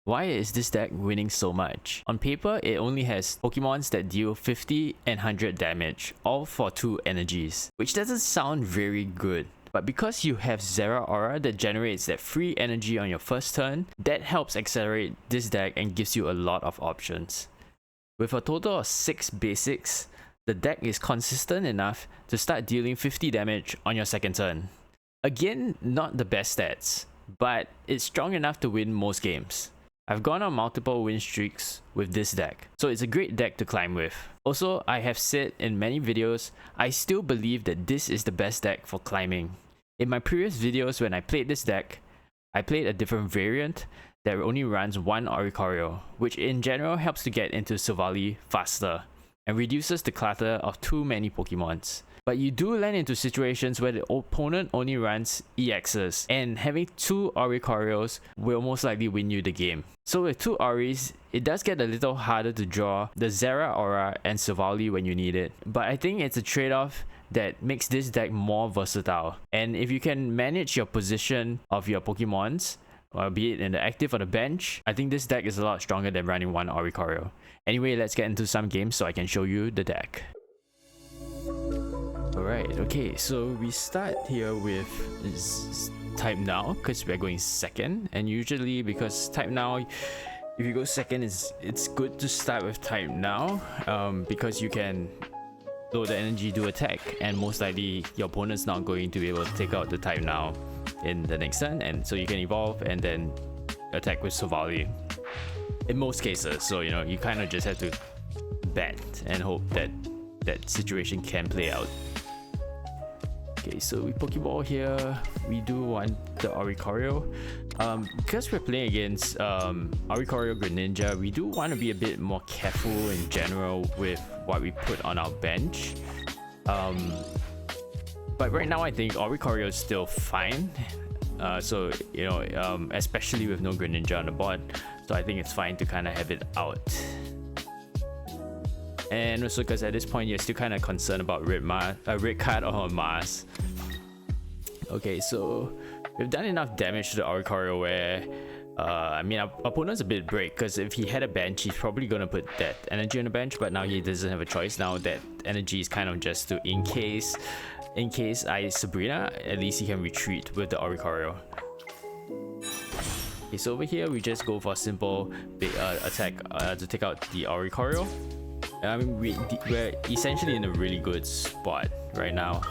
Why is this deck winning so much? On paper, it only has Pokemons that deal 50 and 100 damage, all for 2 energies, which doesn't sound very good. But because you have Zeraora that generates that free energy on your first turn, that helps accelerate this deck and gives you a lot of options. With a total of 6 basics, the deck is consistent enough to start dealing 50 damage on your second turn. Again, not the best stats, but it's strong enough to win most games. I've gone on multiple win streaks with this deck, so it's a great deck to climb with. Also, I have said in many videos, I still believe that this is the best deck for climbing. In my previous videos when I played this deck, I played a different variant that only runs 1 Oricorio, which in general helps to get into Silvally faster and reduces the clutter of too many Pokemons. But you do land into situations where the opponent only runs EXs, and having 2 Oricorios will most likely win you the game. So with 2 Oris, it does get a little harder to draw the Zeraora and Silvally when you need it. But I think it's a trade-off that makes this deck more versatile. And if you can manage your position of your Pokemons, be it in the active or the bench, I think this deck is a lot stronger than running 1 Oricorio. Anyway, let's get into some games so I can show you the deck. Alright, okay, so we start here with type now because we're going second, and usually because type now, if you go second, it's good to start with type now because you can load the energy to attack, and most likely your opponent's not going to be able to take out the type now in the next turn, and so you can evolve and then attack with Silvally in most cases. So you know, you kind of just have to bet and hope that that situation can play out. Okay, so we Poké Ball here. We do want the Oricorio. Because we're playing against Oricorio Greninja, we do want to be a bit more careful in general with what we put on our bench. But right now I think Oricorio is still fine. So, you know, especially with no Greninja on the board. So I think it's fine to kind of have it out. And also because at this point you're still kind of concerned about red card or Mars. Okay, so we've done enough damage to the Oricorio where I mean our opponent's a bit break, because if he had a bench he's probably gonna put that energy on the bench, but now he doesn't have a choice. Now that energy is kind of just to in case I Sabrina, at least he can retreat with the Oricorio. Okay, so over here we just go for a simple big attack to take out the Oricorio. I mean, we're essentially in a really good spot right now.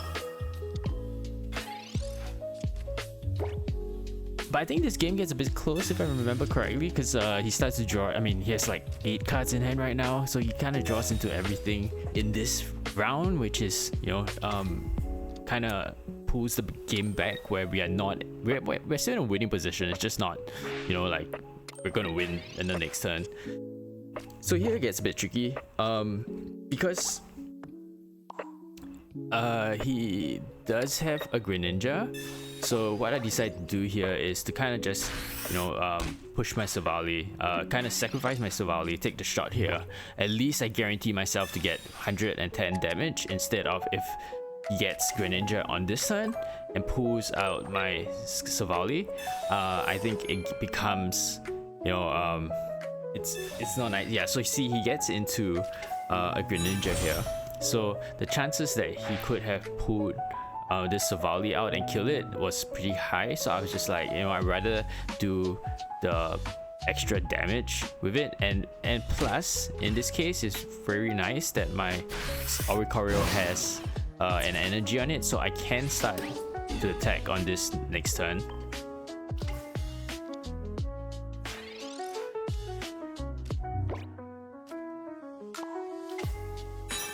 But I think this game gets a bit close if I remember correctly, because he starts to draw. I mean, he has like 8 cards in hand right now, so he kind of draws into everything in this round, which is, you know, kind of pulls the game back where we are not. We're still in a winning position. It's just not, you know, like we're gonna win in the next turn. So here it gets a bit tricky because he does have a Greninja. So what I decided to do here is to kind of just, you know, push my Silvally, kind of sacrifice my Silvally, take the shot here. At least I guarantee myself to get 110 damage instead of if he gets Greninja on this turn and pulls out my Silvally. I think it becomes, you know, it's not nice. Yeah, so you see he gets into a Greninja here, so the chances that he could have pulled this Silvally out and kill it was pretty high. So I was just like, you know, I'd rather do the extra damage with it, and plus in this case it's very nice that my Oricorio has an energy on it, so I can start to attack on this next turn.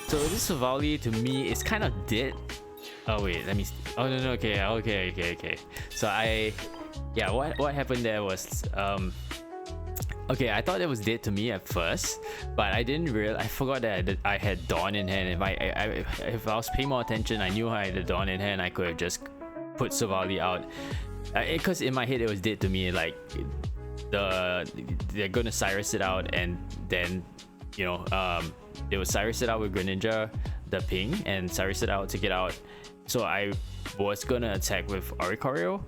So this Silvally to me is kind of dead. Oh wait, let me. Oh no, okay. So yeah, what happened there was okay, I thought it was dead to me at first, but I didn't realize. I forgot that I had Dawn in hand. If I was paying more attention, I knew I had the Dawn in hand. I could have just put Silvally out. Because in my head it was dead to me. Like they're gonna Cyrus it out, and then, you know, they would Cyrus it out with Greninja, the ping, and Cyrus it out to get out. So I was gonna attack with Oricorio,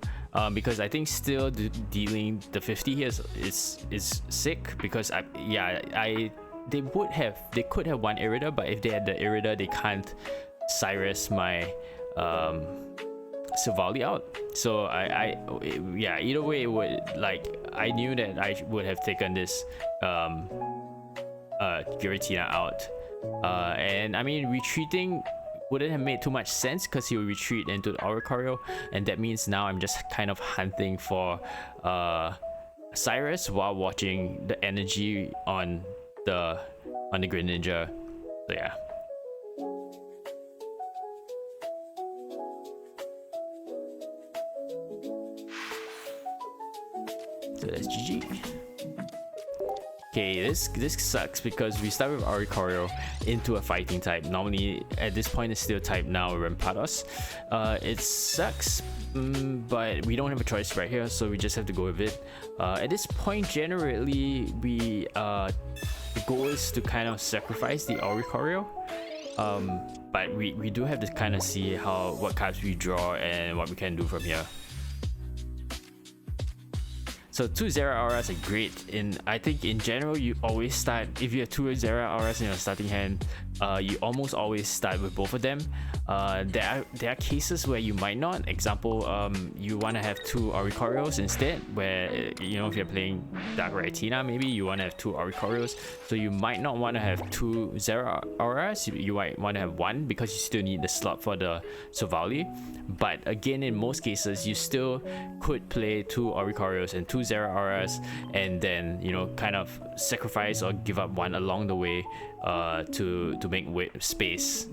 because I think still dealing the 50 here is sick, because they could have one Irida, but if they had the Irida, they can't Cyrus my Silvally out. So either way, it would, like, I knew that I would have taken this Giratina out, and I mean, retreating wouldn't have made too much sense because he would retreat into the Oricorio, and that means now I'm just kind of hunting for Cyrus while watching the energy on the Greninja. So yeah. So that's GG. Okay, this sucks because we start with Oricorio into a fighting type. Normally at this point it's still type now Rampados. It sucks, but we don't have a choice right here, so we just have to go with it. At this point, generally the goal is to kind of sacrifice the Oricorio, but we do have to kind of see what cards we draw and what we can do from here. So 2 Zeraoras are great. I think in general, you always start, if you have 2 Zeraoras in your starting hand, you almost always start with both of them. There are cases where you might not. Example, you want to have 2 Oricorios instead, where, you know, if you're playing Dark Retina, maybe you want to have 2 Oricorios. So you might not want to have 2 Zeraoras. You might want to have 1 because you still need the slot for the Silvally. But again, in most cases, you still could play 2 Oricorios and 2 Zeraoras, and then, you know, kind of sacrifice or give up 1 along the way to make space.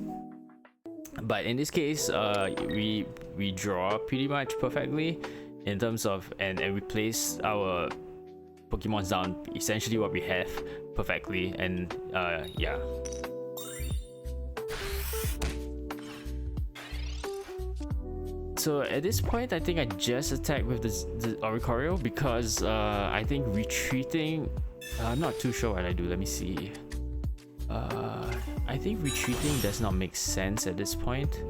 But in this case, we draw pretty much perfectly in terms of, and we place our Pokemons down essentially what we have perfectly, and yeah. So at this point, I think I just attack with the Oricorio because I think retreating, I'm not too sure what I do. Let me see. I think retreating does not make sense at this point.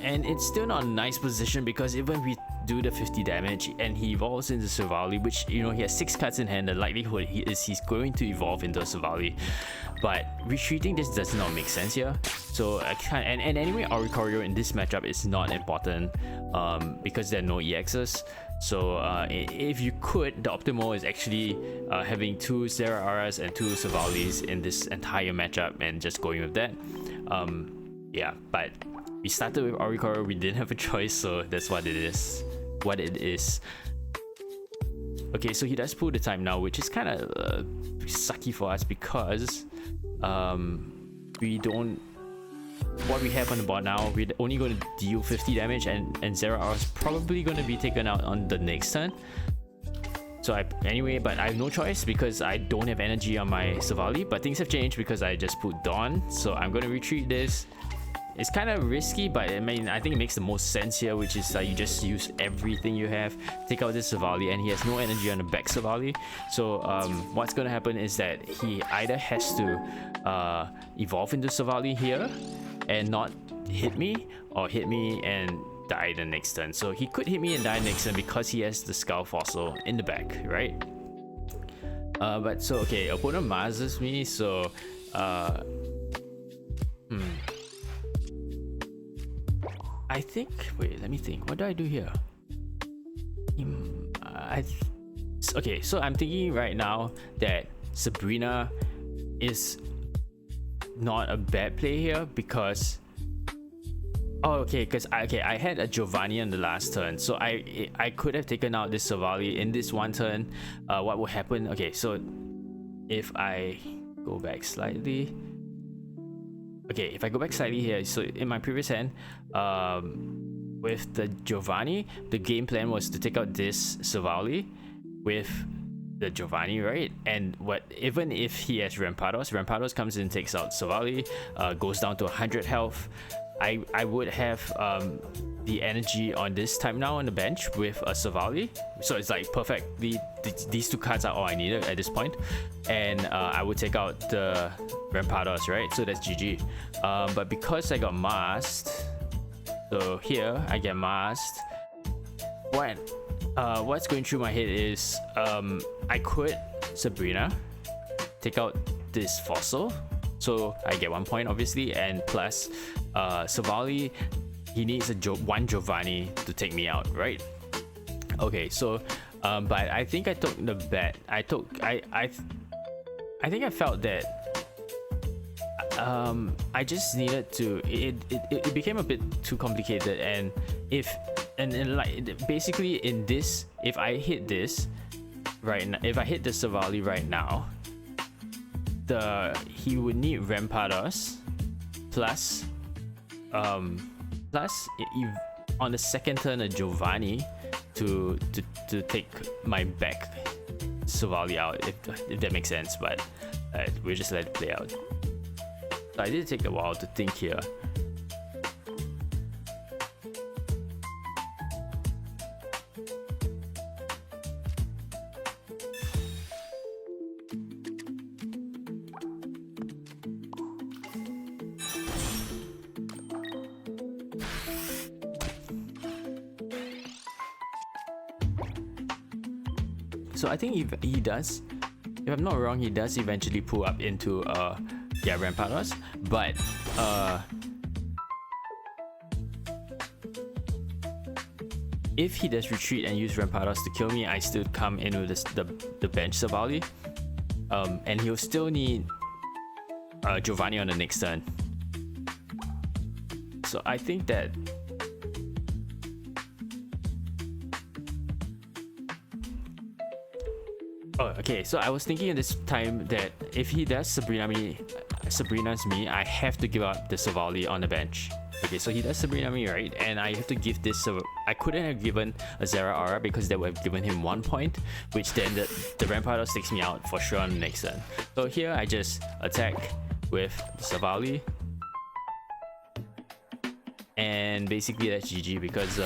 And it's still not a nice position because even we do the 50 damage and he evolves into Silvally, which, you know, he has 6 cards in hand, the likelihood he's going to evolve into a Silvally. But retreating this does not make sense here. So I can't, and anyway, Oricorio in this matchup is not important because there are no EXs. So if you could, the optimal is actually having 2 Zeraoras and 2 Silvallis in this entire matchup and just going with that. Yeah, but we started with Oricorio, we didn't have a choice, so that's what it is. Okay, so he does pull the time now, which is kind of sucky for us because we don't. What we have on the board now, we're only going to deal 50 damage, and Zeraora is probably going to be taken out on the next turn. So anyway, but I have no choice because I don't have energy on my Silvally. But things have changed because I just put Dawn, so I'm going to retreat this. It's kind of risky, but I mean, I think it makes the most sense here, which is that you just use everything you have, take out this Silvally, and he has no energy on the back Silvally. So what's going to happen is that he either has to evolve into Silvally here and not hit me, or hit me and die the next turn. So he could hit me and die next turn because he has the Skull Fossil in the back, right? But so, okay, opponent Mazes me, so I think, wait, let me think. What do I do here? Okay, so I'm thinking right now that Sabrina is not a bad play here because because I had a Giovanni on the last turn, so I could have taken out this Silvally in this one turn. What would happen? Okay, so if I go back slightly. Okay, if I go back slightly here, so in my previous hand, with the Giovanni, the game plan was to take out this Silvally with the Giovanni, right? And even if he has Rampados comes in, takes out Silvally, goes down to 100 health. I would have the energy on this time now on the bench with a Silvally, so it's like perfect. These 2 cards are all I needed at this point, and I would take out the Rampados, right? So that's GG. But because I got masked, So here I get masked. What's going through my head is I could Sabrina, take out this fossil, so I get 1 point obviously, and plus Silvally, he needs one Giovanni to take me out, right? Okay, so but I think I took the bet. I think I felt that I just needed to, it became a bit too complicated, and like basically in this, if I hit this right now, if I hit the Silvally right now, he would need Rampados plus on the second turn a Giovanni to take my back Silvally out, if that makes sense, but we'll just let it play out. So I did take a while to think here. So I think if he does, if I'm not wrong, he does eventually pull up into Rampados, but if he does retreat and use Rampados to kill me, I still come in with the bench Silvally, and he'll still need Giovanni on the next turn. So I think that okay, so I was thinking at this time that if he does Sabrina's me, I have to give up the Silvally on the bench. Okay, so he does Sabrina me, right? And I have to give this, I couldn't have given a Zeraora because that would have given him 1 point, which then the Rampados takes me out for sure on the next turn. So here I just attack with the Silvally, and basically that's GG, because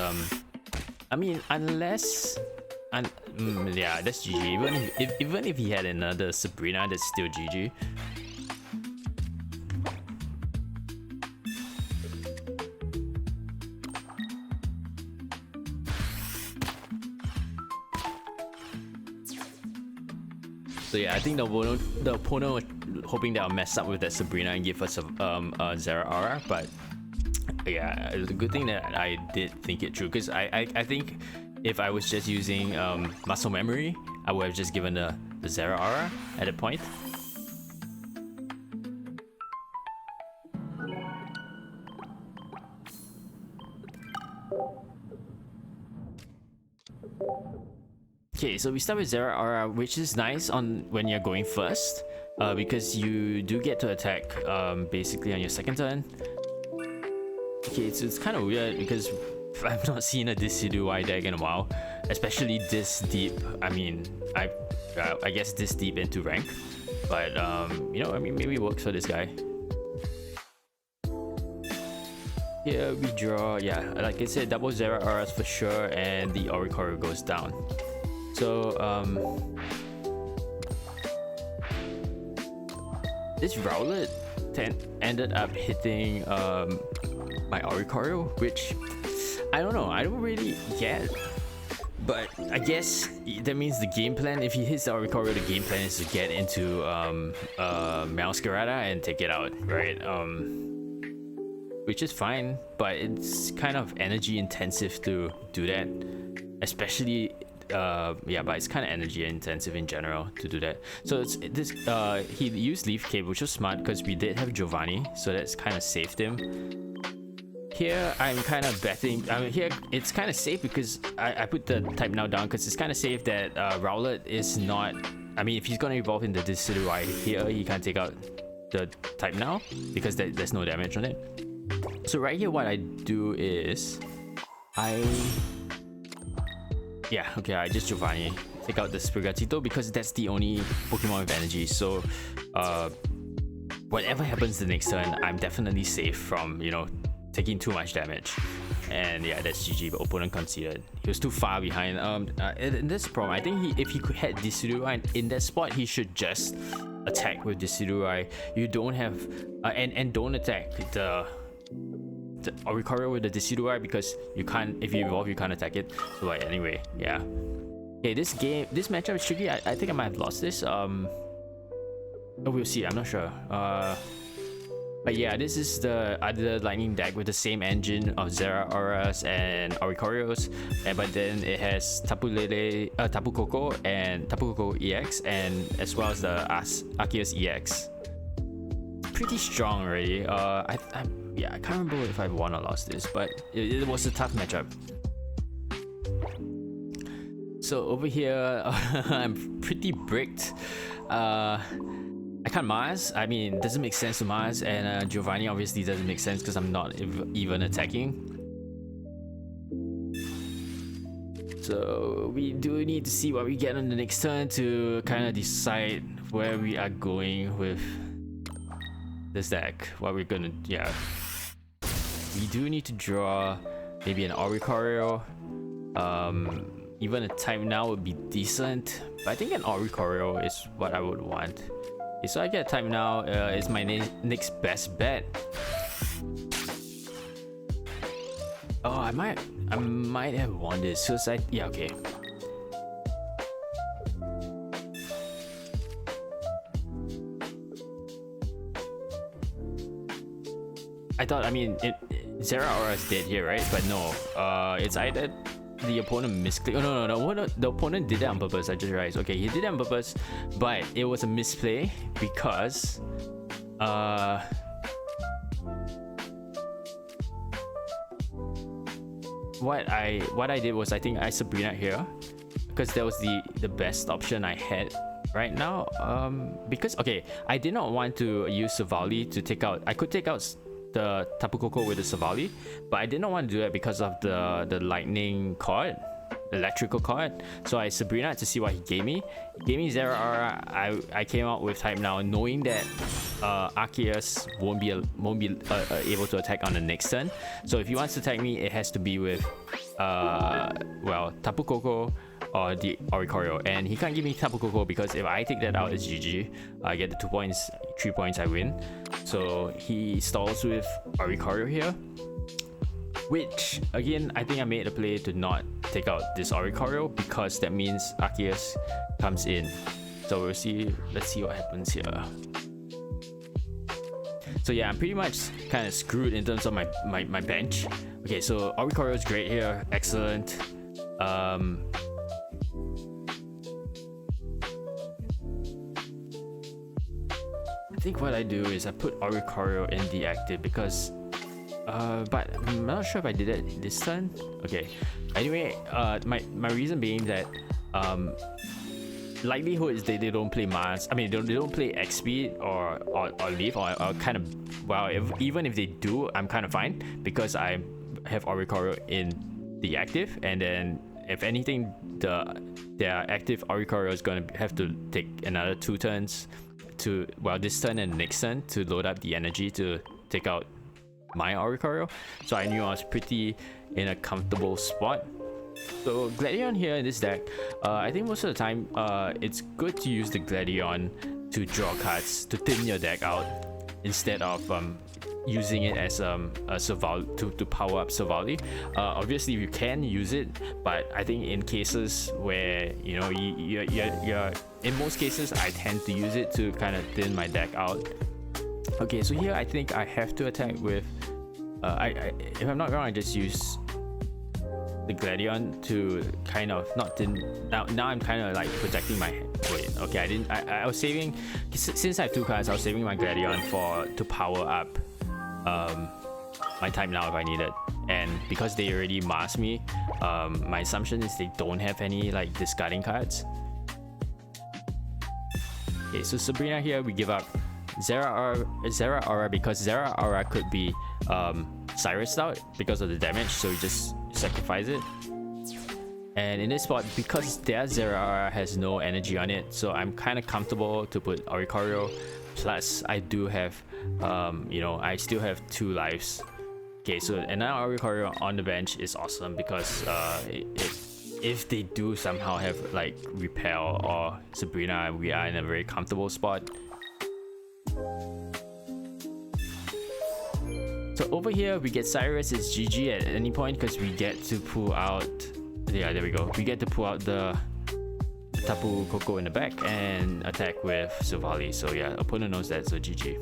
I mean, unless yeah, that's GG. Even if he had another Sabrina, that's still GG. So yeah, I think the opponent was hoping that I'll mess up with that Sabrina and give us a Zeraora, but yeah, it's a good thing that I did think it through, because I think if I was just using muscle memory, I would have just given the Zeraora at a point. Okay, so we start with Zeraora, which is nice on when you're going first, because you do get to attack basically on your second turn. Okay, so it's kind of weird because I've not seen a Decidueye deck in a while, especially this deep. I mean, I guess this deep into rank, but you know, I mean, maybe it works for this guy. Here we draw, yeah, like I said, double Zeraoras for sure, and the Oricorio goes down. So this Rowlet ended up hitting my Oricorio, which I don't know, I don't really get, but I guess that means the game plan, if he hits the Oricorio, the game plan is to get into Masquerada and take it out, right? Which is fine, but it's kind of energy intensive to do that, especially yeah, but it's kind of energy intensive in general to do that. So it's this he used Leaf Cape, which was smart because we did have Giovanni, so that's kind of saved him. Here I'm kind of betting, I mean, here it's kind of safe because I put the type now down because it's kind of safe that Rowlet is not, I mean, if he's gonna evolve into Decidueye here, he can't take out the type now because there's no damage on it. So right here what I do is I just Giovanni, take out the Sprigatito because that's the only Pokemon with energy. So whatever happens the next turn, I'm definitely safe from, you know, taking too much damage. And yeah, that's GG, but opponent conceded. He was too far behind. And that's the problem. I think if he could had Decidueye in that spot, he should just attack with Decidueye. You don't have and don't attack Oricorio with the Decidueye because you can't, if you evolve, you can't attack it. So like, anyway, yeah. Okay, this matchup is tricky. I think I might have lost this. We'll see. I'm not sure. But yeah, this is the other lightning deck with the same engine of Zeraoras and Oricorios, but then it has Tapu Koko and Tapu Koko EX, and as well as the Arceus EX. Pretty strong already. Yeah, I can't remember if I won or lost this, but it was a tough matchup. So over here, I'm pretty bricked. I can't Mars. I mean, it doesn't make sense to Mars, and Giovanni obviously doesn't make sense because I'm not even attacking. So we do need to see what we get on the next turn to kind of decide where we are going with this deck. What we're gonna, yeah. We do need to draw maybe an Oricorio. Even a type now would be decent, but I think an Oricorio is what I would want. Okay, so I get a type now. Is my next best bet. Oh, I might have won this. Suicide. Yeah, okay. I thought, I mean, Zeraora is dead here, right? But no, it's either the opponent misclicked. Oh no, the opponent did that on purpose. I just realized. Okay, he did that on purpose, but it was a misplay because what I did was I think I Sabrina here because that was the best option I had right now. Because okay, I did not want to use Silvally to take out. I could take out the Tapu Koko with the Silvally, but I did not want to do that because of the lightning card, the electrical card. So I Sabrina to see what he gave me. He gave me Zeraora. I came out with type now, knowing that Arceus won't be able to attack on the next turn. So if he wants to attack me, it has to be with well, Tapu Koko or the Oricorio, and he can't give me Tapu Koko because if I take that out, it's GG. I get the 2 points, 3 points, I win. So he stalls with Oricorio here, which again I think I made a play to not take out this Oricorio because that means Arceus comes in. So we'll see. Let's see what happens here. So yeah, I'm pretty much kind of screwed in terms of my bench. Okay, so Oricorio is great here, excellent. I think what I do is I put Oricorio in the active because but I'm not sure if I did it this turn. Okay, anyway, my reason being that likelihood is they don't play Mars. I mean, they don't play X speed or Leaf or kind of, well, even if they do, I'm kind of fine because I have Oricorio in the active, and then if anything, their active Oricorio is going to have to take another 2 turns to, well, this turn and next turn to load up the energy to take out my Oricorio. So I knew I was pretty in a comfortable spot. So Gladion here in this deck, I think most of the time it's good to use the Gladion to draw cards to thin your deck out instead of using it as a Silvally to power up Silvally. Obviously you can use it, but I think in cases where you know you're in most cases I tend to use it to kind of thin my deck out. Okay, so here I think I have to attack with if I'm not wrong, I just use the Gladion to kind of not thin. Now I'm kind of like protecting my wait. Okay, I was saving, since I have 2 cards, I was saving my Gladion to power up my type now if I need it. And because they already masked me, my assumption is they don't have any like discarding cards. Okay, so Sabrina here, we give up Zeraora because Zeraora could be Cyrus out because of the damage, so we just sacrifice it. And in this spot, because their Zeraora has no energy on it, so I'm kind of comfortable to put Oricorio. Plus I do have you know, I still have 2 lives. Okay, so another Oricorio on the bench is awesome because if they do somehow have like Repel or Sabrina, we are in a very comfortable spot. So over here we get Cyrus is GG at any point because we get to pull out, yeah, there we go, we get to pull out the Tapu Koko in the back and attack with Silvally. So yeah, opponent knows that, so GG.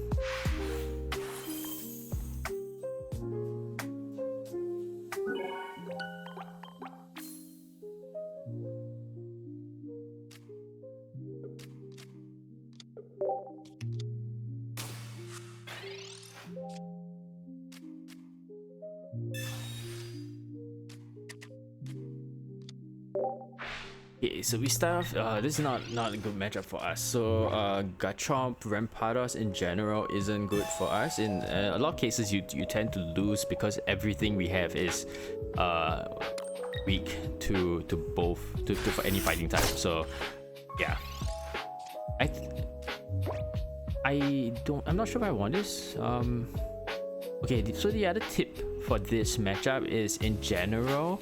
Okay, so we start off, this is not a good matchup for us. So Garchomp, Rampardos in general isn't good for us. In a lot of cases you tend to lose because everything we have is weak to both, for any fighting type. So yeah, I'm not sure if I want this. Okay, so the other tip for this matchup is in general,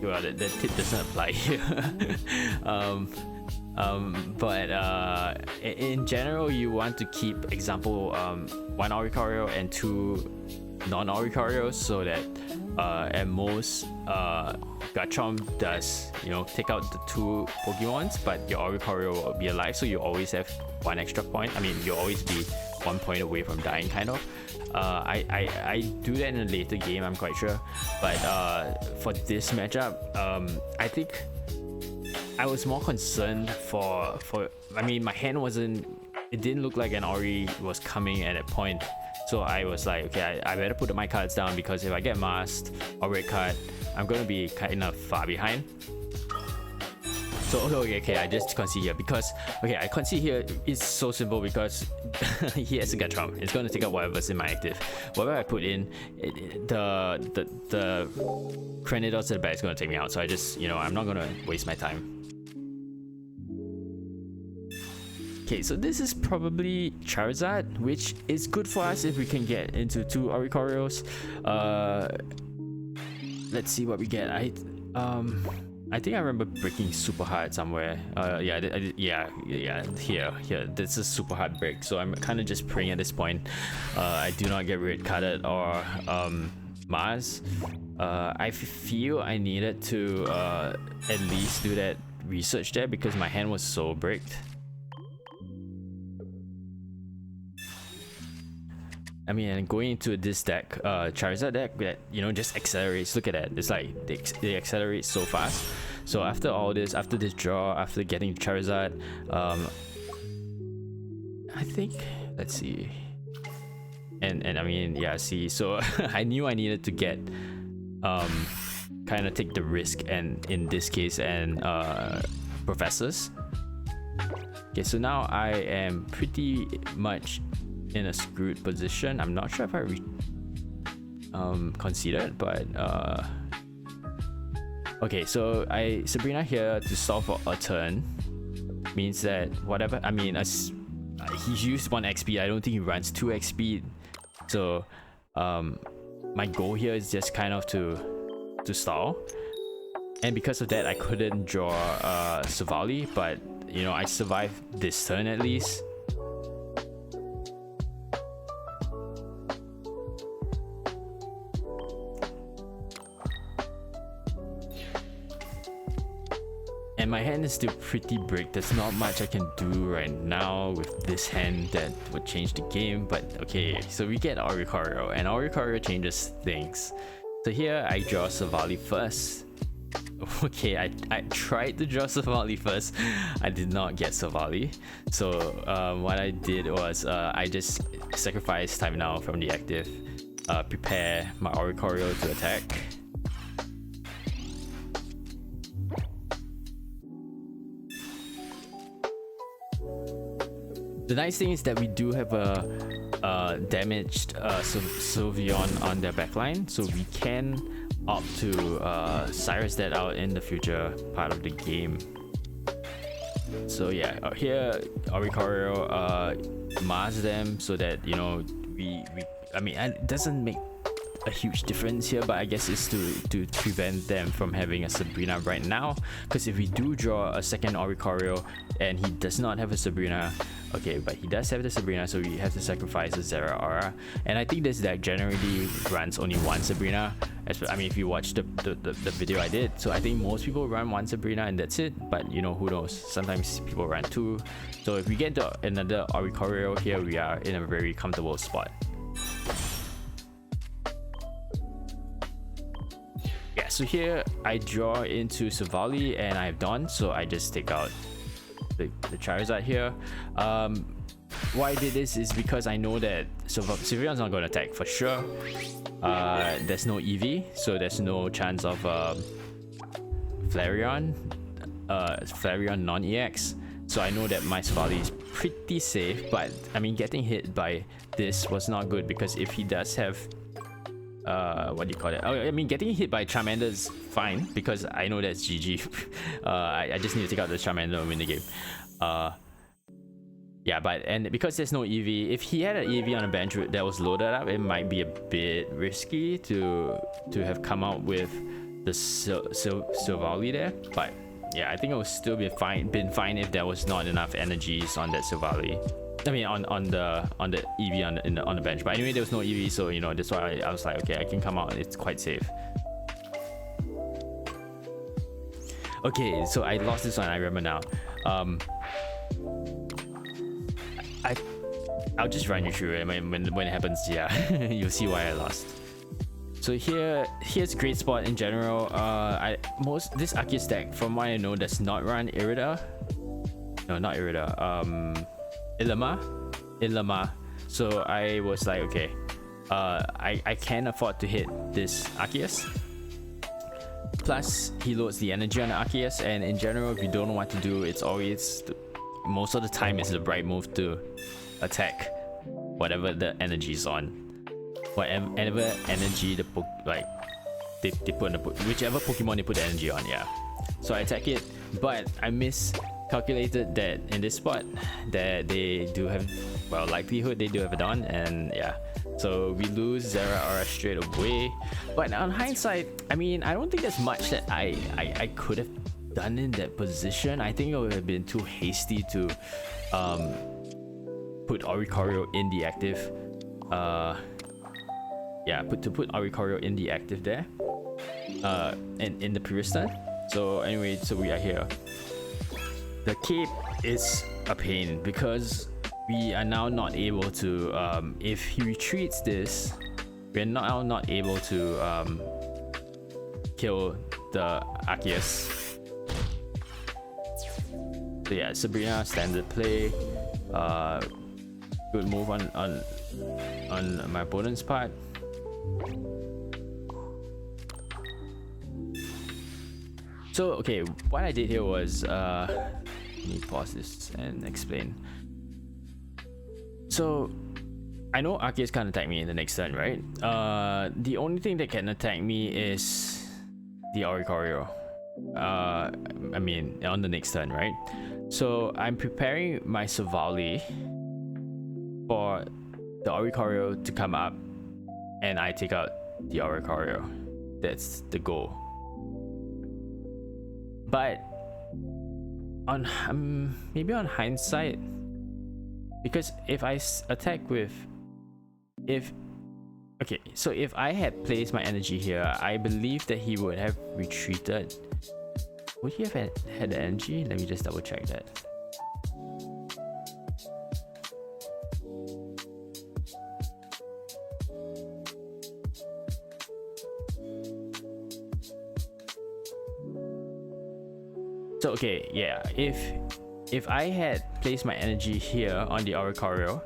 well, that tip doesn't apply here. But in general, you want to keep, example, 1 Oricorio and 2 non-Oricorios, so that at most Garchomp does, you know, take out the 2 Pokemons, but your Oricorio will be alive, so you always have 1 extra point. I mean, you'll always be 1 point away from dying, kind of. I do that in a later game, I'm quite sure, but for this matchup, I think I was more concerned for I mean, my hand wasn't, it didn't look like an Ori was coming at that point, so I was like, okay, I better put my cards down, because if I get masked or red card, I'm going to be kind of far behind. So okay, I just concede here because, okay, I concede here is so simple because he has a Garchomp. It's going to take out whatever's in my active. Whatever I put in, the Cranidos to the back is going to take me out. So I just, you know, I'm not going to waste my time. Okay, so this is probably Charizard, which is good for us if we can get into 2 Oricorios. Let's see what we get. I think I remember breaking super hard somewhere. Yeah, here. This is super hard break, so I'm kind of just praying at this point I do not get red carded or Mars. I feel I needed to at least do that research there because my hand was so bricked. I mean, going into this deck, Charizard deck that, you know, just accelerates. Look at that. It's like they accelerate so fast. So after all this, after this draw, after getting Charizard, I think, let's see. And I mean, yeah, see, so I knew I needed to get kind of take the risk, and in this case, and Professors. Okay, so now I am pretty much in a screwed position. I'm not sure if I conceded, but okay, so Sabrina here to solve for a turn means that whatever, I mean, he used 1 XP. I don't think he runs 2 XP, so my goal here is just kind of to stall, and because of that I couldn't draw Silvally, but you know, I survived this turn at least. And my hand is still pretty brick. There's not much I can do right now with this hand that would change the game, but okay, so we get Oricorio, and Oricorio changes things. So here I draw Silvally first. Okay, I tried to draw Silvally first. I did not get Silvally. So what I did was I just sacrificed time now from the active, prepare my Oricorio to attack. The nice thing is that we do have a damaged Sylveon on their backline, so we can opt to Cyrus that out in the future part of the game. So yeah, here Oricorio Mars them so that, you know, I mean, it doesn't make a huge difference here, but I guess it's to prevent them from having a Sabrina right now, because if we do draw a second Oricorio and he does not have a Sabrina, okay, but he does have the Sabrina, so we have to sacrifice a Zeraora. And I think this deck generally runs only one Sabrina. I mean, if you watch the video I did, so I think most people run one Sabrina and that's it, but you know, who knows, sometimes people run two. So if we get to another Oricorio here, we are in a very comfortable spot. Yeah, so here I draw into Silvally and I have Dawn, so I just take out the Charizard here. Why I did this is because I know that Sylveon's not going to attack for sure. There's no EV, so there's no chance of Flareon non-EX. So I know that my Silvally is pretty safe, but I mean, getting hit by this was not good, because if he does have what do you call it? I mean, getting hit by Charmander is fine, because I know that's GG. I just need to take out the Charmander and win the game. Yeah, and because there's no EV, if he had an EV on a bench that was loaded up, it might be a bit risky to have come out with the Silvally there. But yeah, I think it would still be been fine if there was not enough energies on that Silvally. I mean, on the EV on the bench. But anyway, there was no EV, so you know, that's why I was like, okay, I can come out. It's quite safe. Okay, so I lost this one. I remember now. I'll just run you through it when it happens. Yeah, you'll see why I lost. So here's a great spot in general. This Arceus deck, from what I know, does not run Irida. No, not Irida. Ilima. So I was like, okay, I can afford to hit this Arceus. Plus, he loads the energy on the Arceus, and in general, if you don't know what to do, it's always most of the time it's the right move to attack whatever the energy is on, whatever energy they put in whichever Pokemon they put the energy on. Yeah, so I attack it, but I miscalculated that in this spot that they do have, well, likelihood they do have a Dawn, and yeah, so we lose Zeraora straight away. But on hindsight, I mean, I don't think there's much that I could have done in that position. I think it would have been too hasty to put Oricorio in the active. Yeah, put Oricorio in the active there. And in the previous turn. So anyway, so we are here. The cape is a pain because we are now not able to, if he retreats this, we're now not able to kill the Arceus. So yeah, Sabrina, standard play. Good move on my opponent's part. So okay, what I did here was let me pause this and explain. So I know Arceus can't attack me in the next turn, right? The only thing that can attack me is the Oricorio. I mean, on the next turn, right? So I'm preparing my Silvally for the Oricorio to come up, and I take out the Oricorio. That's the goal. But on maybe on hindsight, because if I attack with okay, so if I had placed my energy here, I believe that he would have retreated. Would he have had the energy? Let me just double check that. So okay, yeah, if I had placed my energy here on the Oricorio,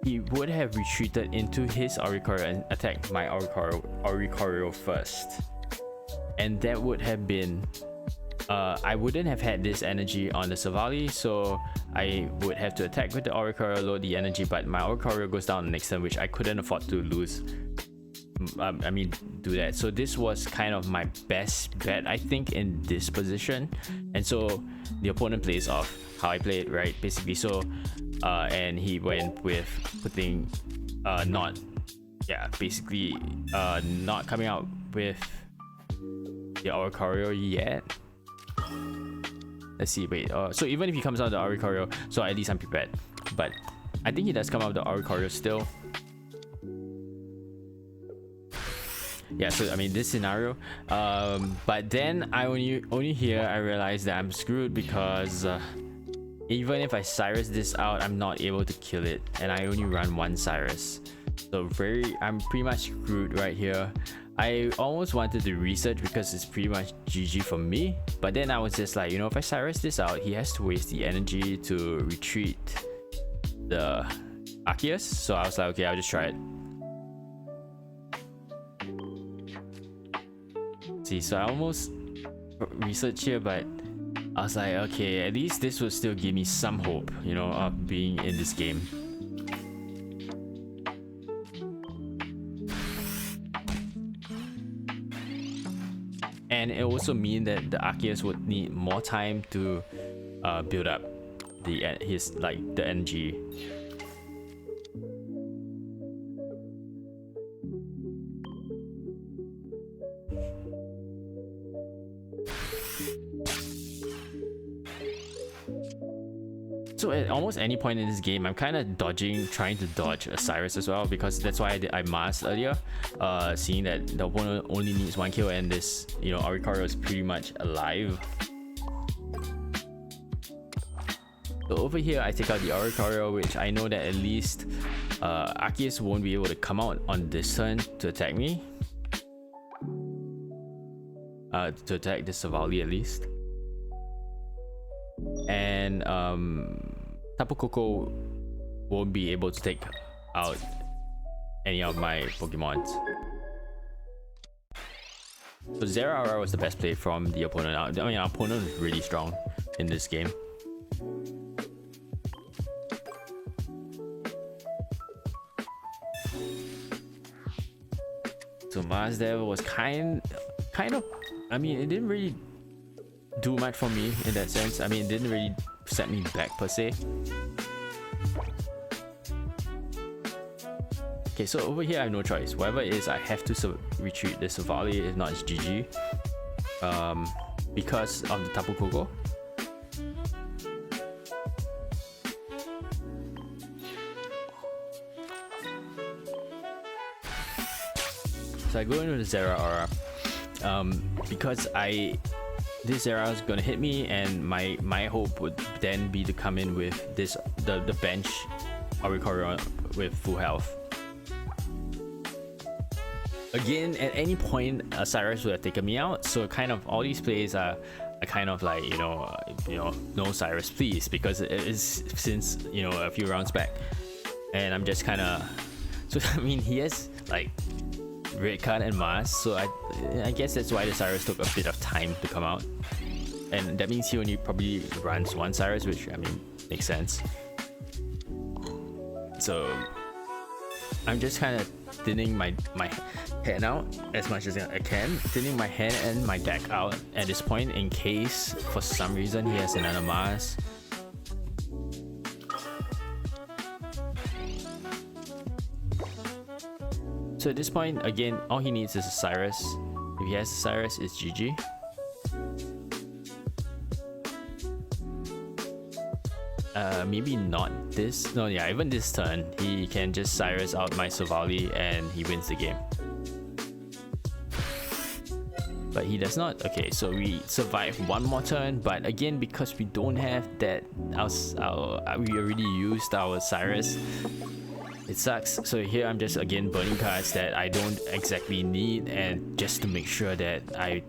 he would have retreated into his Oricorio and attacked my Oricorio first. And that would have been, I wouldn't have had this energy on the Silvally, so I would have to attack with the Oricorio, load the energy, but my Oricorio goes down the next turn, which I couldn't afford to lose. I mean, do that. So this was kind of my best bet, I think, in this position. And so the opponent plays off how I played, right? Basically, so and he went with putting not, yeah, basically not coming out with the Oricorio yet. Let's see, wait, so even if he comes out with the Oricorio, so at least I'm prepared. But I think he does come out with the Oricorio still. Yeah, so I mean this scenario, but then I only here I realized that I'm screwed because even if I Cyrus this out, I'm not able to kill it, and I only run one Cyrus. So I'm pretty much screwed right here. I almost wanted to research because it's pretty much GG for me, but then I was just like, you know, if I Cyrus this out, he has to waste the energy to retreat the Arceus. So I was like, okay, I'll just try it. See, so I almost researched here, but I was like, okay, at least this will still give me some hope, you know, of being in this game. And it also means that the Arceus would need more time to build up the energy. So at almost any point in this game, I'm kind of trying to dodge a Cyrus as well, because that's why I masked earlier, seeing that the opponent only needs 1 kill and this, you know, Oricorio is pretty much alive. So over here, I take out the Oricorio, which I know that at least Arceus won't be able to come out on this turn to attack me. To attack the Silvally at least. And Tapu Koko won't be able to take out any of my Pokemons. So Zeraora was the best play from the opponent. I mean, our opponent is really strong in this game. So Mars there was kind of, I mean, it didn't really do much for me in that sense. I mean, it didn't really set me back per se. Okay, so over here I have no choice. Whatever it is, I have to retreat the Silvally. If not, it's GG. Because of the Tapu Koko. So I go into the Zeraora because this Zeraora is gonna hit me, and my hope would then be to come in with this the bench Oricorio with full health. Again, at any point, Cyrus would have taken me out. So kind of all these plays are kind of like, you know, no Cyrus please, because it is since, you know, a few rounds back, and I'm just kind of, so I mean, he has like red card and mask, so I guess that's why the Cyrus took a bit of time to come out, and that means he only probably runs one Cyrus, which I mean makes sense. So I'm just kind of thinning my hand out as much as I can, thinning my hand and my deck out at this point in case for some reason he has another mask. So at this point, again, all he needs is a Cyrus. If he has a Cyrus, it's GG. Maybe not this. No, yeah, even this turn, he can just Cyrus out my Silvally and he wins the game. But he does not. Okay, so we survive one more turn, but again, because we don't have that, we already used our Cyrus. It sucks. So here I'm just again burning cards that I don't exactly need, and just to make sure that I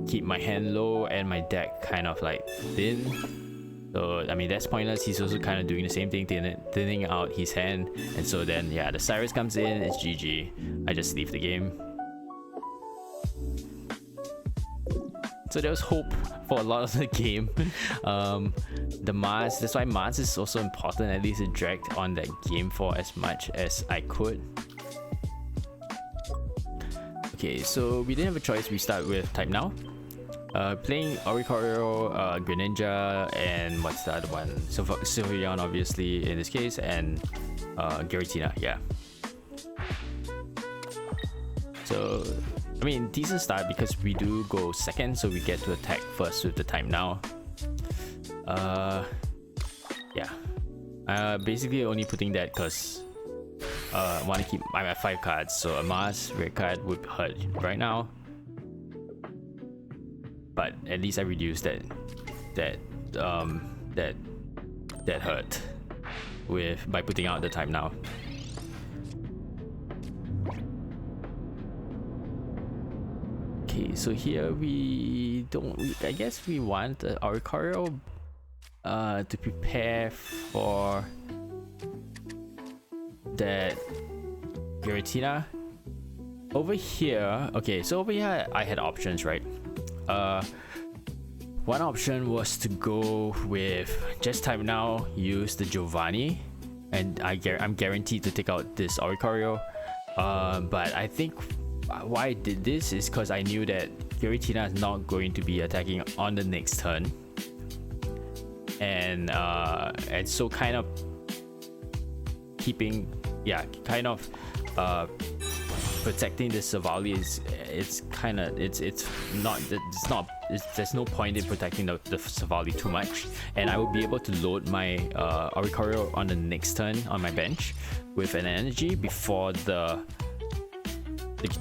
keep my hand low and my deck kind of like thin. So I mean, that's pointless. He's also kind of doing the same thing, thinning out his hand, and so then yeah, the Cyrus comes in, it's GG. I just leave the game. So there was hope for a lot of the game. The Mars, that's why Mars is also important. At least it dragged on that game for as much as I could. Okay, so we didn't have a choice. We start with Type Now. Playing Oricorio, Greninja, and what's the other one? Sylveon, obviously in this case, and Giratina, yeah. So I mean, decent start because we do go second, so we get to attack first with the time now. Yeah. Basically only putting that because I want to keep. I'm at 5 cards, so a Mars red card would hurt right now. But at least I reduced that hurt by putting out the time now. Okay, so here I guess we want the Oricorio to prepare for that Giratina. Over here, okay, so over here I had options, right? One option was to go with just time now, use the Giovanni, and I'm guaranteed to take out this Oricorio. But I think why I did this is because I knew that Giratina is not going to be attacking on the next turn, and so kind of keeping, yeah, kind of protecting the Silvally there's no point in protecting the Silvally too much, and I will be able to load my Oricorio on the next turn on my bench with an energy before the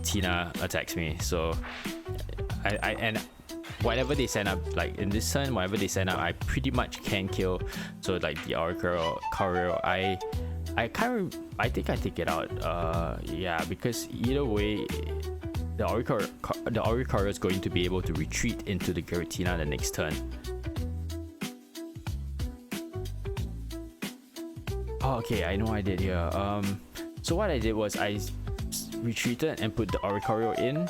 Tina attacks me. So and whatever they send up, like in this turn, whatever they send up, I pretty much can kill. So like the Oricorio, I think I take it out. Yeah, because either way, the Oricorio is going to be able to retreat into the Giratina the next turn. Oh, okay, I know what I did here. So what I did was I retreated and put the Oricorio in.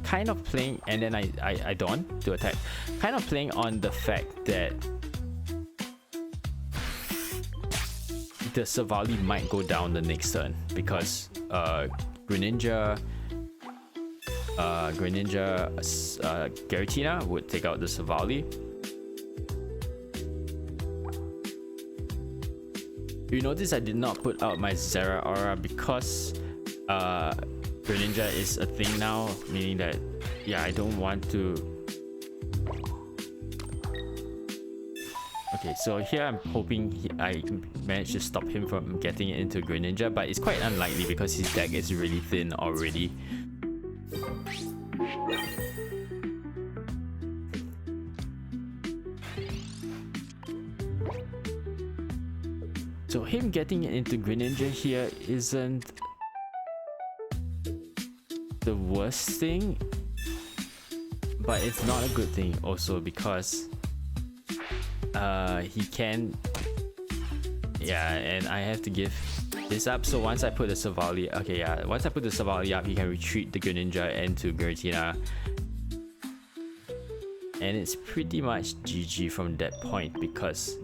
Kind of playing, and then I don't to attack. Kind of playing on the fact that the Silvally might go down the next turn because Greninja, Giratina would take out the Silvally. You notice I did not put out my Zeraora because Greninja is a thing now, meaning that, yeah, I don't want to. Okay, so here I'm hoping I managed to stop him from getting into Greninja, but it's quite unlikely because his deck is really thin already. So him getting into Greninja here isn't the worst thing, but it's not a good thing also because he can, yeah, and I have to give this up. So once I put the Silvally, okay, yeah, once I put the Silvally up, he can retreat the Greninja into Giratina, and it's pretty much GG from that point because,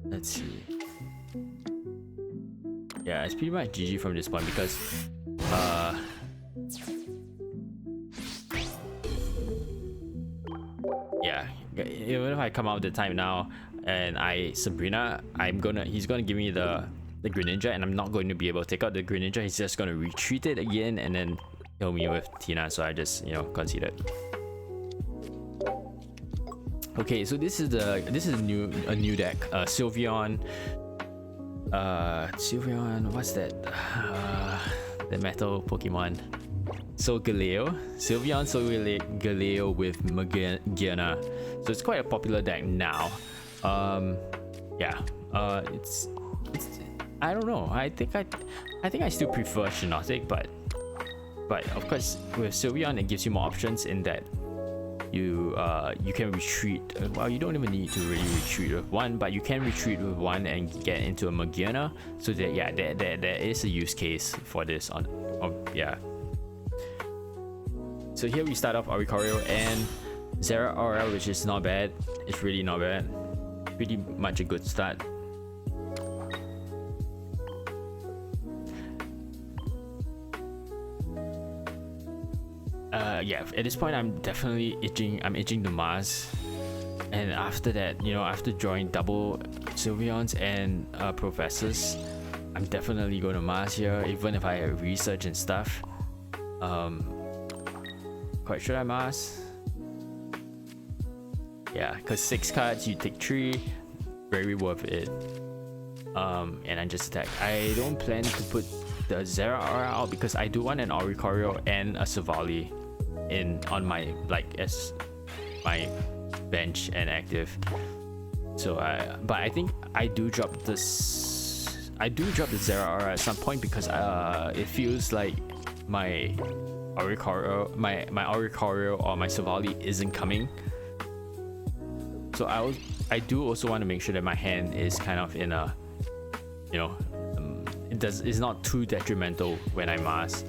let's see, yeah, it's pretty much GG from this point because yeah, even if I come out of the time now and Sabrina, he's gonna give me the Greninja, and I'm not going to be able to take out the Greninja. He's just gonna retreat it again and then kill me with Tina, so I just, conceded. Okay, so this is a new deck. Sylveon, what's that? The metal Pokemon. Solgaleo, Sylveon, Solgaleo with Magiana. So it's quite a popular deck now. Yeah. It's I don't know. I think I still prefer Shiinotic, but of course with Sylveon it gives you more options in that you can retreat. Well, you don't even need to really retreat with one, but you can retreat with one and get into a Magiana. So that, yeah, there is a use case for this yeah. So here we start off Oricorio and Zeraora, which is not bad. It's really not bad. Pretty much a good start. Yeah, at this point I'm definitely itching the Mars, and after that, after drawing double Sylveons and Professors. I'm definitely going to Mars here, even if I have research and stuff. Quite sure I Mars. Yeah, because 6 cards, you take 3, very worth it. And I just attack. I don't plan to put the Zeraora out because I do want an Oricorio and a Silvally on my as my bench and active. So but I think I do drop this. I do drop the Zeraora at some point because it feels like my Oricorio, my Oricorio or my Silvally isn't coming. So I do also want to make sure that my hand is kind of in a, you know, it's not too detrimental when I mask.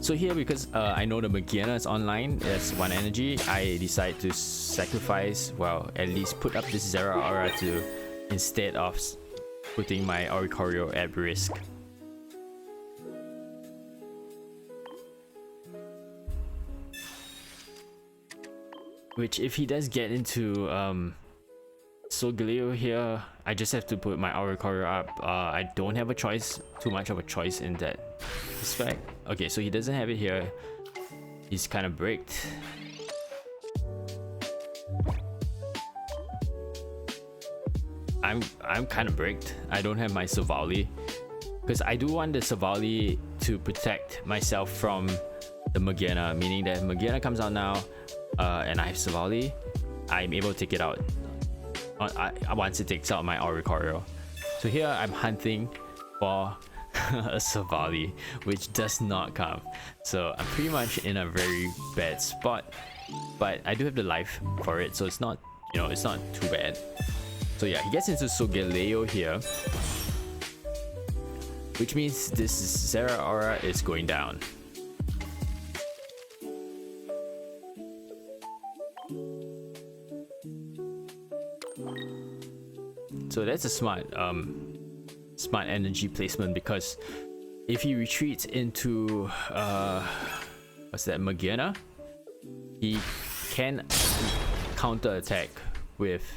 So here, because I know the Magiana is online as 1 energy, I decide to sacrifice, well, at least put up this Zeraora to instead of putting my Oricorio at risk. Which, if he does get into Solgaleo here, I just have to put my Oricorio up. I don't have too much of a choice in that respect. Okay, so he doesn't have it here. He's kind of bricked. I'm kind of bricked. I don't have my Silvally because I do want the Silvally to protect myself from the Magiana, meaning that Magiana comes out now. And I have Silvally, I'm able to take it out once it takes out my Oricorio. So here I'm hunting for a Silvally, which does not come. So I'm pretty much in a very bad spot, but I do have the life for it, so it's not, you know, it's not too bad. So yeah, he gets into Solgaleo here, which means this Zeraora is going down. So that's a smart energy placement, because if he retreats into what's that, Magiana, he can counter attack with,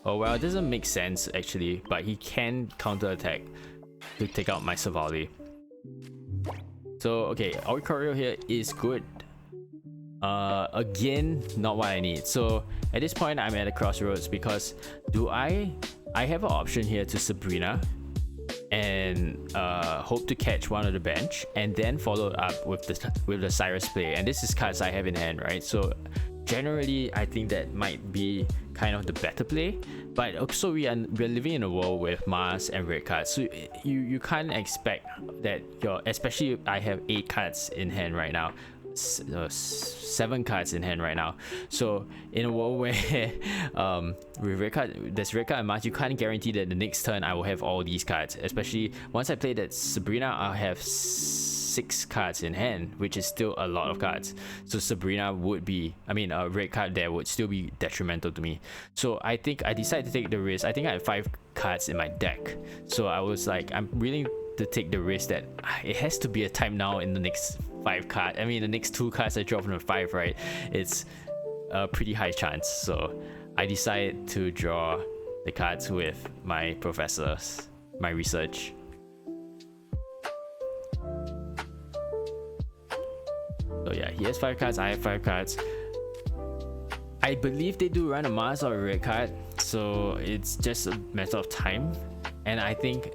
oh well, it doesn't make sense actually, but he can counter attack to take out my Silvally. So okay, Oricorio here is good. Again, not what I need. So at this point I'm at a crossroads, because do I have an option here to Sabrina and hope to catch one of the bench and then follow up with the Cyrus play, and this is cards I have in hand, right? So generally I think that might be kind of the better play, but also we're living in a world with Mars and red cards, so you can't expect that especially I have 8 cards in hand right now, 7 cards in hand right now. So in a world where with red card, there's red card and Mars, you can't guarantee that the next turn I will have all these cards, especially once I play that Sabrina. I'll have 6 cards in hand, which is still a lot of cards. So Sabrina would be, I mean, a red card there would still be detrimental to me. So I think I decided to take the risk. I think I had 5 cards in my deck, so I was like, I'm willing to take the risk that it has to be a time now in the next 5 cards. I mean, the next 2 cards I drop from the 5, right? It's a pretty high chance. So I decided to draw the cards with my professors, my research. So yeah, he has 5 cards, I have 5 cards. I believe they do run a Mars or a red card, so it's just a matter of time. And I think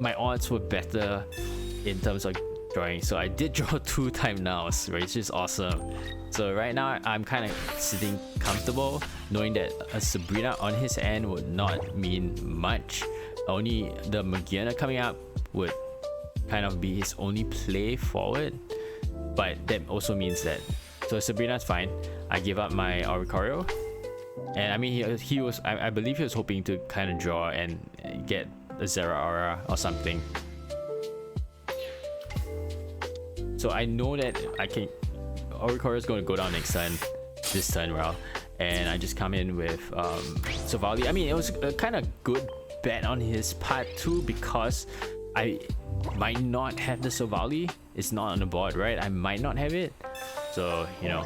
my odds were better in terms of drawing, so I did draw 2 time nows, which is awesome. So right now I'm kind of sitting comfortable knowing that a Sabrina on his end would not mean much. Only the Magiana coming up would kind of be his only play forward, but that also means that, so Sabrina's fine. I give up my Oricorio, and I mean he was, I believe he was hoping to kind of draw and get a Zeraora or something. So I know that I can, Oricorio is going to go down next turn, this turn, well, and I just come in with Silvally. I mean, it was a kind of good bet on his part too, because I might not have the Silvally. It's not on the board, right? I might not have it, so you know,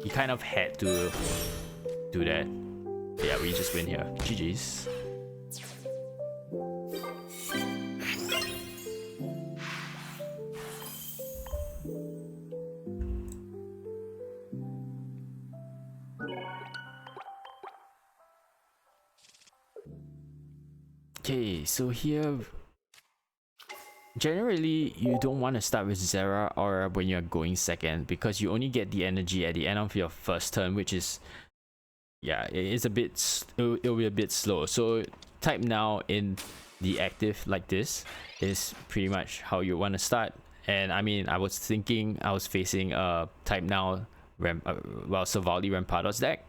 he kind of had to do that. Yeah, we just win here. GG's. Okay, so here, generally you don't want to start with Zeraora when you're going second, because you only get the energy at the end of your first turn, which is, yeah, it's a bit, it'll be a bit slow. So type now in the active like this is pretty much how you want to start. And I mean, I was thinking I was facing a type now Silvally Rampados deck.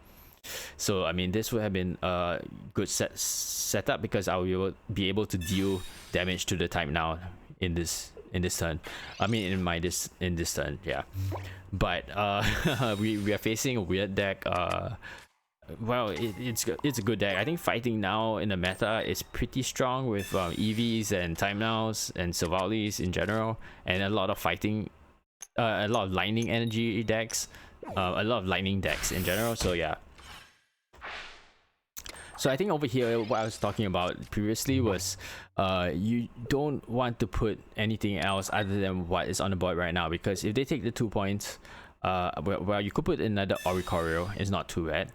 So I mean, this would have been a good setup, because I will be able to deal damage to the type now in this turn. I mean, in this turn, yeah. But we are facing a weird deck. Well, it's a good deck. I think fighting now in the meta is pretty strong with EVs and time nows and Silvallis in general, and a lot of fighting, a lot of lightning energy decks, a lot of lightning decks in general. So yeah. So I think over here, what I was talking about previously was you don't want to put anything else other than what is on the board right now, because if they take the 2 points, well, you could put another Oricorio. It's not too bad,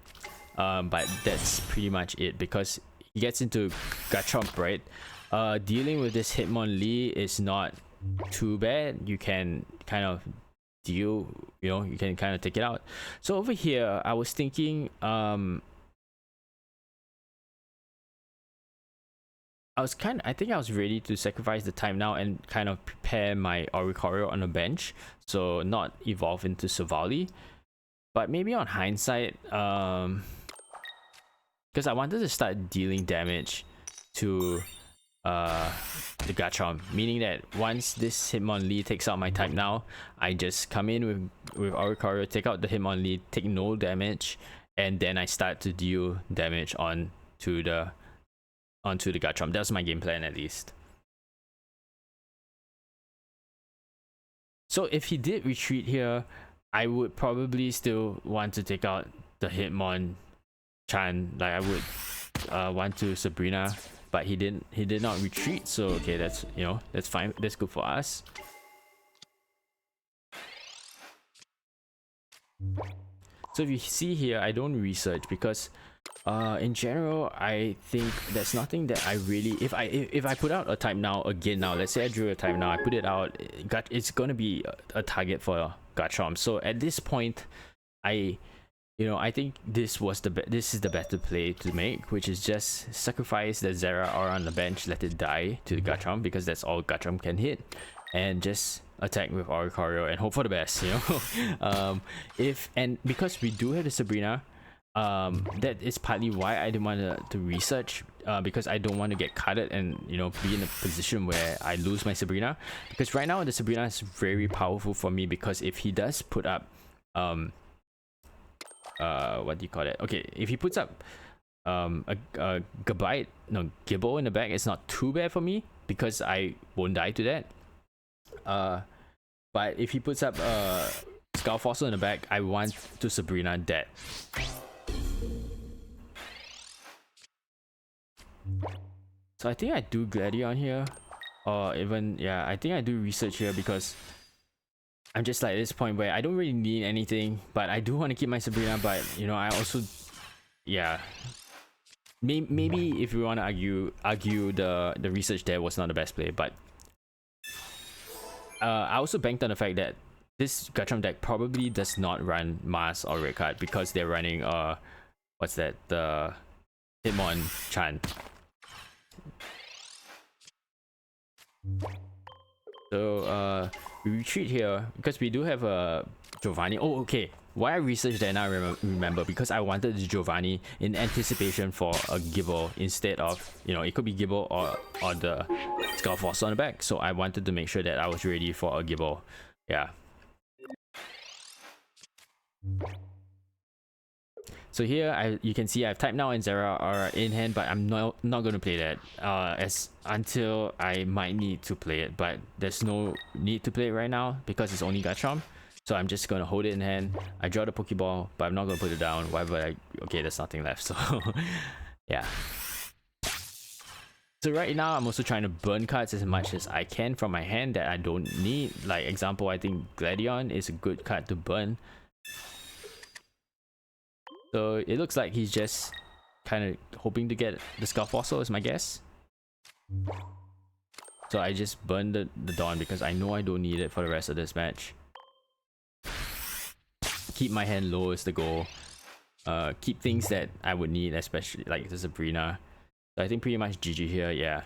but that's pretty much it, because he gets into Garchomp, right? Dealing with this Hitmonlee is not too bad. You can kind of deal, you can kind of take it out. So over here, I was thinking, I think I was ready to sacrifice the time now and kind of prepare my Oricorio on the bench, so not evolve into Silvally. But maybe on hindsight, because I wanted to start dealing damage to the Garchomp, meaning that once this Hitmonlee takes out my type now, I just come in with Oricorio, take out the Hitmonlee, take no damage, and then I start to deal damage onto the Garchomp. That's my game plan, at least. So if he did retreat here, I would probably still want to take out the Hitmonchan. Like I would want to Sabrina, but he did not retreat. So okay, that's that's fine. That's good for us. So if you see here, I don't research, because in general, I think there's nothing that I really, if I put out a type now again now, let's say I drew a type now, I put it out, it's gonna be a target for Garchomp. So at this point, I think this is the better play to make, which is just sacrifice the Zeraora on the bench, let it die to the Garchomp, because that's all Garchomp can hit, and just attack with Oricorio and hope for the best, because we do have the Sabrina, that is partly why I didn't want to research, because I don't want to get cutted and be in a position where I lose my Sabrina, because right now the Sabrina is very powerful for me, because if he does put up what do you call it, okay, if he puts up a Gibble in the back, it's not too bad for me, because I won't die to that. But if he puts up Skull Fossil in the back, I want to Sabrina dead. So I think I do Gladion here, or even, yeah, I think I do research here, because I'm just like at this point where I don't really need anything, but I do want to keep my Sabrina. But I also, yeah, maybe if we want to argue the research there was not the best play, but I also banked on the fact that this Garchomp deck probably does not run Mars or Red Card, because they're running what's that, the Hitmonchan. So we retreat here because we do have a Giovanni. Oh, okay. Why I researched that now I remember, because I wanted the Giovanni in anticipation for a Gibble instead of, it could be Gibble or the Skull Fossil on the back. So I wanted to make sure that I was ready for a Gibble. Yeah. So here you can see I have type now and Zeraora in hand, but I'm not going to play that until I might need to play it. But there's no need to play it right now because it's only Garchomp. So I'm just gonna hold it in hand. I draw the Poké Ball, but I'm not gonna put it down. Okay, there's nothing left. So yeah. So right now I'm also trying to burn cards as much as I can from my hand that I don't need. Like example, I think Gladion is a good card to burn. So it looks like he's just kind of hoping to get the Skull Fossil is my guess. So I just burned the Dawn because I know I don't need it for the rest of this match. Keep my hand low is the goal. Keep things that I would need, especially like the Sabrina. So I think pretty much GG here, yeah.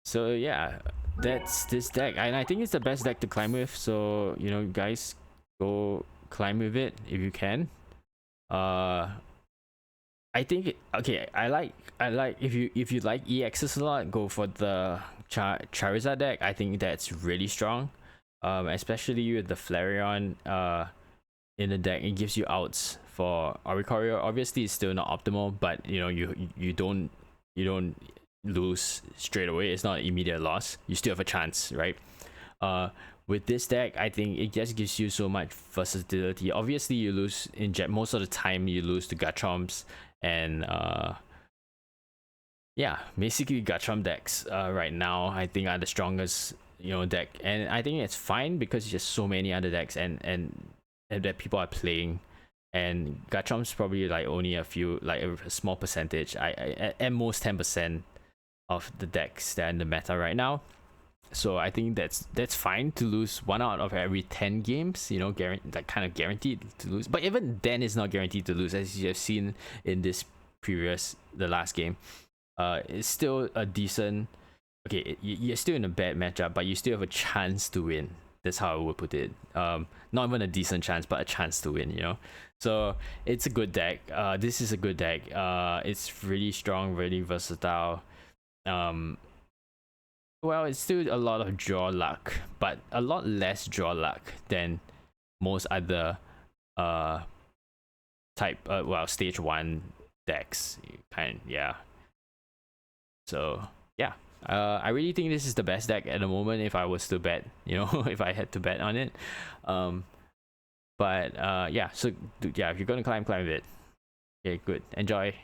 So yeah, that's this deck, and I think it's the best deck to climb with. So you know, guys, go climb with it if you can. I think okay. I like if you like EXs a lot, go for the Cyrus deck. I think that's really strong. Especially with the Flareon in the deck, it gives you outs for Oricorio. Obviously, it's still not optimal, but you know you don't lose straight away. It's not an immediate loss. You still have a chance, right? With this deck, I think it just gives you so much versatility. Obviously, you lose in most of the time. You lose to Garchomp's and yeah, basically Garchomp decks right now I think are the strongest deck, and I think it's fine because there's just so many other decks and that people are playing, and Garchomp's probably like only a few, like a small percentage. I at most 10% of the decks that are in the meta right now. So I think that's fine to lose 1 out of every 10 games, like kind of guaranteed to lose. But even then, it's not guaranteed to lose, as you have seen in the last game. It's still a decent. Okay, you're still in a bad matchup, but you still have a chance to win. That's how I would put it. Not even a decent chance, but a chance to win. So it's a good deck. This is a good deck. It's really strong, really versatile. Well, it's still a lot of draw luck, but a lot less draw luck than most other stage 1 decks. Yeah. So yeah, I really think this is the best deck at the moment if I was to bet, if I had to bet on it. But yeah, so yeah, if you're gonna climb it. Okay, good. Enjoy.